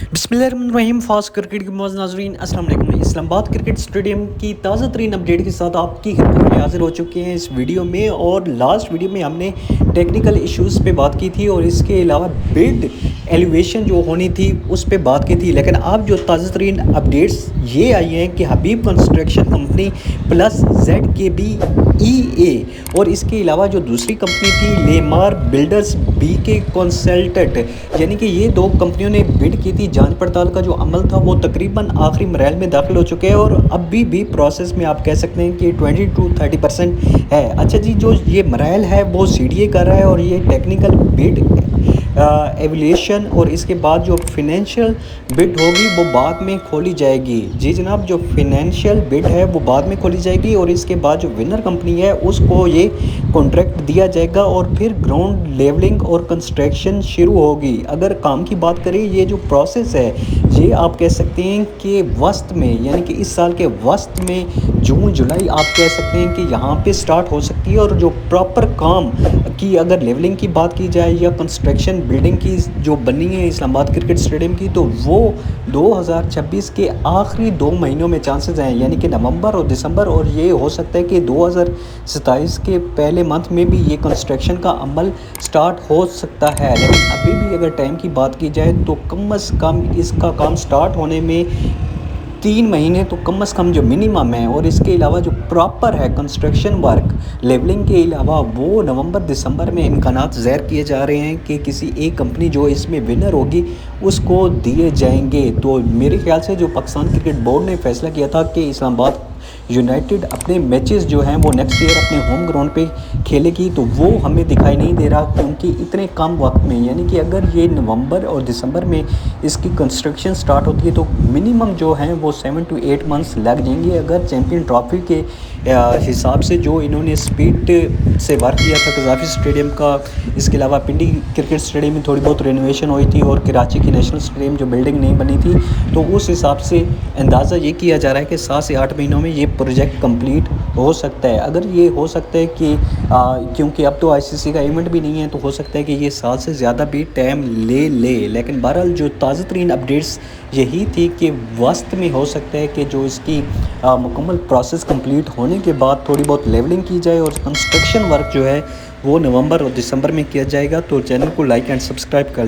बिस्मिल्लाहिर्रहमानिर्रहीम। Fast cricket के मौजूद नाज़रीन अस्सलाम वालेकुम। इस्लामाबाद क्रिकेट स्टेडियम की ताज़ा तरीन अपडेट के साथ आपकी खिदमत में हाजिर हो चुके हैं इस वीडियो में। और लास्ट वीडियो में हमने टेक्निकल इश्यूज़ पे बात की थी और इसके अलावा बिल्ड एलिवेशन जो होनी थी उस पे बात की थी। लेकिन अब जो ताज़ा तरीन अपडेट्स ये आई हैं कि हबीब कंस्ट्रक्शन कंपनी प्लस ZKB और इसके अलावा जो दूसरी कंपनी थी लेमार बिल्डर्स BK कंसल्टेंट, यानी कि ये दो कंपनियों ने बिड की थी। जांच पड़ताल का जो अमल था वो तकरीबन आखिरी मरहल में दाखिल हो चुके हैं और अभी भी प्रोसेस में आप कह सकते हैं कि 20 to 30% है। अच्छा जी, जो ये मरहल है वो CDA कर रहा है और ये टेक्निकल बिड एवल्यूशन और इसके बाद जो फाइनेंशियल बिड होगी वो बाद में खोली जाएगी। जी जनाब, जो फाइनेंशियल बिड है वो बाद में खोली जाएगी और इसके बाद जो विनर कंपनी है उसको ये कॉन्ट्रैक्ट दिया जाएगा और फिर ग्राउंड लेवलिंग और कंस्ट्रक्शन शुरू होगी। अगर काम की बात करें, ये जो प्रोसेस है ये आप कह सकते हैं कि वस्त में, यानी कि इस साल के वस्त में जून जुलाई आप कह सकते हैं कि यहाँ पे स्टार्ट हो सकती है। और जो प्रॉपर काम की अगर लेवलिंग की बात की जाए या कंस्ट्रक्शन बिल्डिंग की जो बनी है इस्लामाबाद क्रिकेट स्टेडियम की, तो वो 2026 के आखिरी 2 महीनों में चांसेस हैं, यानी कि नवंबर और दिसंबर। और ये हो सकता है कि 2027 के पहले मंथ में भी ये कंस्ट्रक्शन का अमल स्टार्ट हो सकता है। लेकिन अभी भी अगर टाइम की बात की जाए तो कम से कम इसका काम स्टार्ट होने में 3 महीने तो कम से कम जो मिनिमम है। और इसके अलावा जो प्रॉपर है कंस्ट्रक्शन वर्क लेवलिंग के अलावा वो नवंबर दिसंबर में इम्कानात ज़ाहिर किए जा रहे हैं कि किसी एक कंपनी जो इसमें विनर होगी उसको दिए जाएंगे। तो मेरे ख्याल से जो पाकिस्तान क्रिकेट बोर्ड ने फैसला किया था कि इस्लामाबाद यूनाइटेड अपने मैचेस जो हैं वो नेक्स्ट ईयर अपने होम ग्राउंड पे खेलेगी, तो वो हमें दिखाई नहीं दे रहा, क्योंकि इतने कम वक्त में, यानी कि अगर ये नवंबर और दिसंबर में इसकी कंस्ट्रक्शन स्टार्ट होती है तो मिनिमम जो है वो 7 to 8 मंथ्स लग जाएंगे। अगर चैम्पियन ट्रॉफी के हिसाब से जो इन्होंने स्पीड से वर्क किया था कज़ाफ़ी स्टेडियम का, इसके अलावा पिंडी क्रिकेट स्टेडियम में थोड़ी बहुत रेनोवेशन हुई थी और कराची की नेशनल स्टेडियम जो बिल्डिंग नहीं बनी थी, तो उस हिसाब से अंदाज़ा ये किया जा रहा है कि 7 से 8 महीनों में ये प्रोजेक्ट कंप्लीट हो सकता है। अगर ये हो सकता है कि क्योंकि अब तो ICC का इवेंट भी नहीं है, तो हो सकता है कि ये साल से ज़्यादा भी टाइम ले। लेकिन बहरहाल जो ताज़ा तरीन अपडेट्स यही थी कि वस्त में हो सकता है कि जो इसकी मुकम्मल प्रोसेस कंप्लीट होने के बाद थोड़ी बहुत लेवलिंग की जाए और कंस्ट्रक्शन वर्क जो है वो नवंबर और दिसंबर में किया जाएगा। तो चैनल को लाइक एंड सब्सक्राइब कर